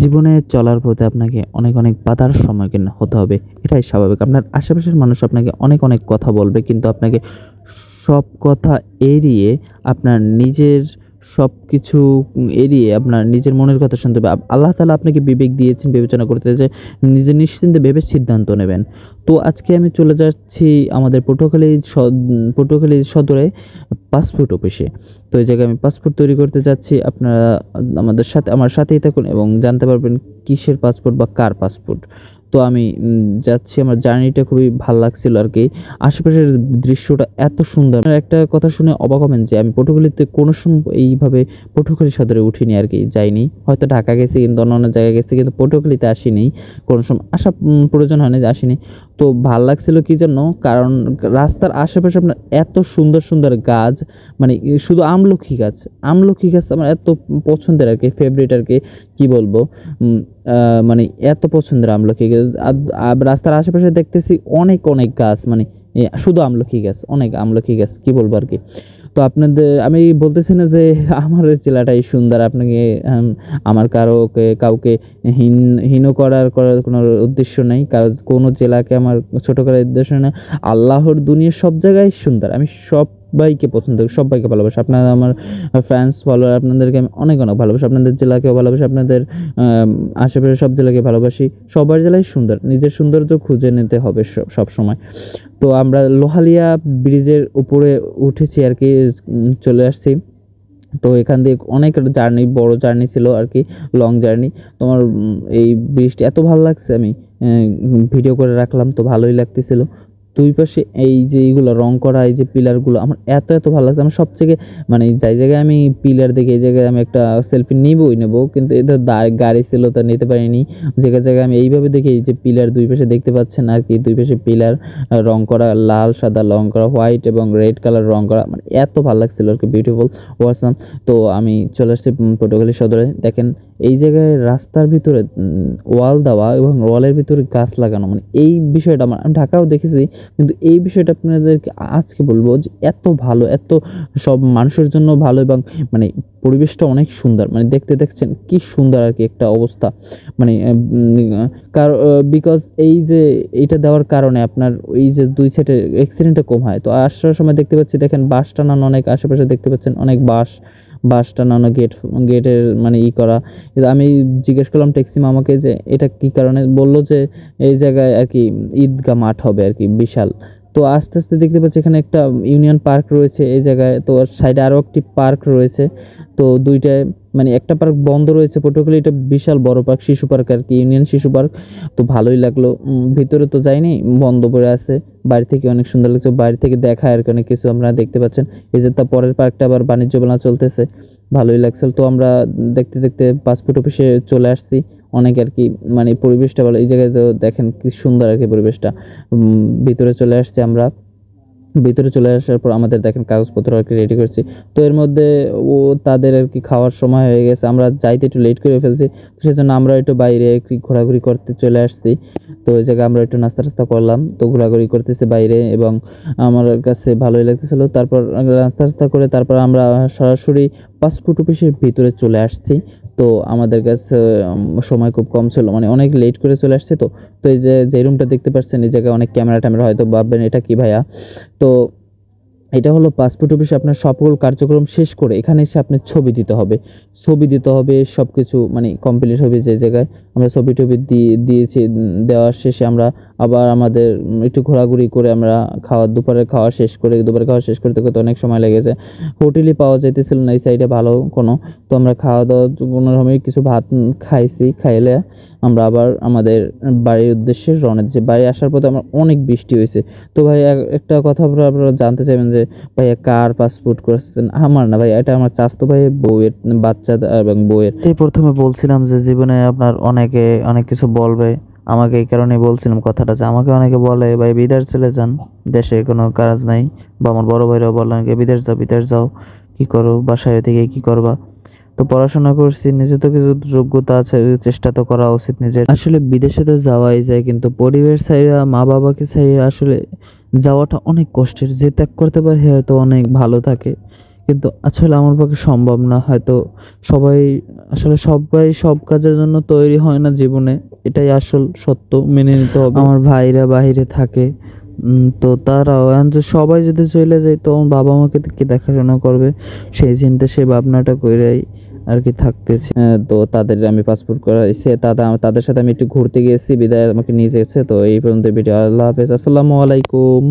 জীবনে চলার পথে আপনাকে অনেক অনেক বাধার সম্মুখীন হতে হবে, এটাই স্বাভাবিক। আপনার আশেপাশের মানুষ আপনাকে অনেক অনেক কথা বলবে, কিন্তু আপনাকে সব কথা এড়িয়ে আপনার নিজের সব কিছু এড়িয়ে আপনার নিজের মনের কথা শুনতে হবে। আল্লাহ তাআলা আপনাকে বিবেক দিয়েছেন, বিবেচনা করতে যে নিজে নিশ্চিন্তে ভেবে সিদ্ধান্ত নেবেন। তো আজকে আমি চলে যাচ্ছি আমাদের পটুয়াখালী সদরে পাসপোর্ট অফিসে। তো এই জায়গায় আমি পাসপোর্ট তৈরি করতে যাচ্ছি। আপনারা আমার সাথেই থাকুন এবং জানতে পারবেন কিসের পাসপোর্ট বা কার পাসপোর্ট। তো আমি যাচ্ছি। আমার জার্নিটা খুবই ভাল লাগছিল আর কি। আশেপাশের দৃশ্যটা এত সুন্দর। একটা কথা শুনে অবাক হবেন যে আমি পটুয়াখালীতে কোনো সময় এইভাবে পটুয়াখালী সদরে উঠিনি আর কি, যাইনি। হয়তো ঢাকা গেছি, কিন্তু অন্য জায়গায় গেছি, কিন্তু পটুয়াখালীতে আসিনি। কোনো সময় আসা প্রয়োজন হয়নি যে আসিনি। তো ভাল লাগছিল কি জন্য, কারণ রাস্তার আশেপাশে আপনার এত সুন্দর সুন্দর গাছ, মানে শুধু আমলকি গাছ। আমলকি গাছ আমার এত পছন্দের আর কি, ফেভারিট আর কি। কি বলবো, মানে এত পছন্দের আমলকি গাছ। রাস্তার আশেপাশে দেখতেছি অনেক অনেক গাছ, মানে শুধু আমলকি গাছ, অনেক আমলকি গাছ। কি বলবো আর কি। তো আপনাদের আমি বলতেছি না যে আমার জেলাটাই সুন্দর। আপনাকে আমার কাউকে হীন করার কোনো উদ্দেশ্য নেই, কারণ কোনো জেলাকে আমার ছোট করার উদ্দেশ্য নেই। আল্লাহর দুনিয়ার সব জায়গায় সুন্দর। আমি সবাইকে পছন্দ করি, সবাইকে ভালোবাসি। আপনারা আমার ফ্যান্স ফলোয়ার, আপনাদেরকে আমি অনেক অনেক ভালোবাসি। আপনাদের জেলাকেও ভালোবাসি, আপনাদের আশেপাশে সব জেলাকে ভালোবাসি। সবার জেলায় সুন্দর, নিজের সৌন্দর্য খুঁজে নিতে হবে সব সময়। তো আমরা লোহালিয়া ব্রিজের উপরে উঠেছি আর কি, চলে আসছি। তো এখান দিয়ে অনেক বড় জার্নি ছিল আর কি, লং জার্নি। তোমার এই ব্রিজটা এত ভালো লাগছে, আমি ভিডিও করে রাখলাম। তো ভালোই লাগতেছিল। দুই পাশে এই যে এইগুলো রং করা, এই যে পিলারগুলো আমার এত এত ভালো লাগছে। আমার সবথেকে মানে যাই জায়গায় আমি পিলার দেখি, এই জায়গায় আমি একটা সেলফি নেবো, কিন্তু এটা গাড়ি ছিল, তা নিতে পারিনি। জায়গায় জায়গায় আমি এইভাবে দেখি, এই যে পিলার দুই পাশে দেখতে পাচ্ছেন আর কি, দুই পাশে পিলার রং করা, লাল সাদা রং করা, হোয়াইট এবং রেড কালার রং করা, মানে এত ভালো লাগছিল আর কি, বিউটিফুল, ওয়াসাম। তো আমি চলে আসছি পটুয়াখালী সদরে। দেখেন এই জায়গায় রাস্তার ভিতরে ওয়াল দেওয়া এবং ওয়ালের ভিতরে গাছ লাগানো, মানে এই বিষয়টা আমি ঢাকাও দেখেছি, কিন্তু এই বিষয়টা আপনাদেরকে আজকে বলবো যে এত ভালো, এত সব মানুষের জন্য ভালো, এবং মানে পরিবেশটা অনেক সুন্দর। মানে দেখছেন কি সুন্দর আর কি একটা অবস্থা, মানে বিকজ এই যে এইটা দেওয়ার কারণে আপনার এই যে দুই সাইডে অ্যাক্সিডেন্টটা কম হয়। তো আসার সময় দেখতে পাচ্ছি, দেখেন বাস টানানো অনেক, আশেপাশে দেখতে পাচ্ছেন অনেক বাস টানানো, গেটের মানে করা। আমি জিজ্ঞেস করলাম ট্যাক্সি মামাকে যে এটা কি কারণে, বললো যে এই জায়গায় আর কি ঈদগাহ মাঠ হবে আর কি, বিশাল। তো আস্তে আস্তে দেখতে পাচ্ছি এখানে একটা ইউনিয়ন পার্ক রয়েছে এই জায়গায়। তো সাইডে আরও একটি পার্ক রয়েছে। তো দুইটায় মানে একটা পার্ক বন্ধ রয়েছে পটুয়াখালী, এটা বিশাল বড় পার্ক, শিশু পার্ক আর কি, ইউনিয়ন শিশু পার্ক। তো ভালোই লাগলো। ভিতরে তো যাইনি, বন্ধ পড়ে আছে। বাইরে থেকে অনেক সুন্দর লাগছে, বাইরে থেকে দেখা আর কি অনেক কিছু আপনারা দেখতে পাচ্ছেন। এই যে তার পরের পার্কটা আবার বাণিজ্য মেলা চলতেছে, ভালোই লাগছিল। তো আমরা দেখতে দেখতে পাসপোর্ট অফিসে চলে আসছি। অনেক আর কি মানে পরিবেশটা ভালো। এই জায়গায় তো দেখেন কি সুন্দর আর কি পরিবেশটা। ভিতরে চলে আসছি আমরা। ভিতরে চলে আসার পর আমাদের দেখেন কাগজপত্র আর কি রেডি করছি। তো এর মধ্যে তাদের আর কি খাওয়ার সময় হয়ে গেছে, আমরা যাইতে একটু লেট করে ফেলছি। তো সেজন্য আমরা একটু বাইরে একটু ঘোরাঘুরি করতে চলে আসছি। তো ওই জায়গায় আমরা একটু নাস্তা টাস্তা করলাম, তো ঘোরাঘুরি করতেছি বাইরে, এবং আমার কাছে ভালোই লাগতেছিল। তারপর নাস্তা টাস্তা করে তারপর আমরা সরাসরি পাসপোর্ট অফিসের ভিতরে চলে আসছি। তো আমাদের কাছে সময় খুব কম ছিল, মানে অনেক লেট করে চলে আসছে। তো তো এই যে রুমটা দেখতে পাচ্ছেন, এই জায়গায় অনেক ক্যামেরা ট্যামেরা, হয়তো ভাববেন এটা কি ভাইয়া। তো এটা হলো পাসপোর্ট অফিসে আপনার সকল কার্যক্রম শেষ করে এখানে এসে আপনার ছবি দিতে হবে, সব কিছু মানে কমপ্লিট হবে। যে জায়গায় আমরা ছবি টবি দিয়েছি, দেওয়ার শেষে আমরা আবার আমাদের একটু ঘোরাঘুরি করে আমরা দুপুরের খাওয়া শেষ করতে করতে অনেক সময় লেগেছে। হোটেলই পাওয়া যাইতেছিল না এই সাইডে ভালো কোনো। তো আমরা খাওয়া দাওয়া কোনো রকমের কিছু ভাত খাইলে আমরা আবার আমাদের বাড়ির উদ্দেশ্যে রওনা দিচ্ছি। বাড়ি আসার পথে আমার অনেক বৃষ্টি হয়েছে। তো ভাই একটা কথা আপনারা জানতে চাইবেন যে ভাইয়া কার পাসপোর্ট করেছেন? আমার না ভাই, এটা আমার চাচাতো ভাইয়ের বউয়ের, বাচ্চা এবং বউয়ের। প্রথমে বলছিলাম যে জীবনে আপনার অনেকে অনেক কিছু বলবে, আমাকে এই কারণে বলছিলাম কথাটা, যে আমাকে অনেকে বলে ভাই বিদেশ চলে যান, দেশে কোনো কাজ নাই। বা আমার বড় ভাইরাও বললেন বিদেশ যাও, কি করো, বাসায় থেকে কি করবা। তো পড়াশোনা করছি, নিজে তো কিছু যোগ্যতা আছে, চেষ্টা তো করা উচিত নিজের। আসলে বিদেশে তো যাওয়াই যায়, কিন্তু পরিবার ছাইরা, মা বাবাকে ছাইরা আসলে যাওয়াটা অনেক কষ্টের। যে ত্যাগ করতে পারে হয়তো অনেক ভালো থাকে, কিন্তু আসলে আমার পক্ষে সম্ভব না। হয়তো সবাই সবাই সব কাজের জন্য তৈরি হয় না জীবনে, এটাই আসল সত্য, মেনে নিতে হবে। আমার ভাইরা বাহিরে থাকে, তো তারাও এখন যে সবাই যদি চলে যায় তো আমার বাবা মাকে কে দেখাশোনা করবে, সেই চিন্তা সেই ভাবনাটা কইরাই আর কি থাকতেছি। তো তাদের আমি পাসপোর্ট করাইছি, তাদের সাথে আমি একটু ঘুরতে গিয়েছি, বিদায় আমাকে নিয়ে যেছে। তো এই পর্যন্ত ভিডিও। আল্লাহ হাফেজ, আসসালামু আলাইকুম।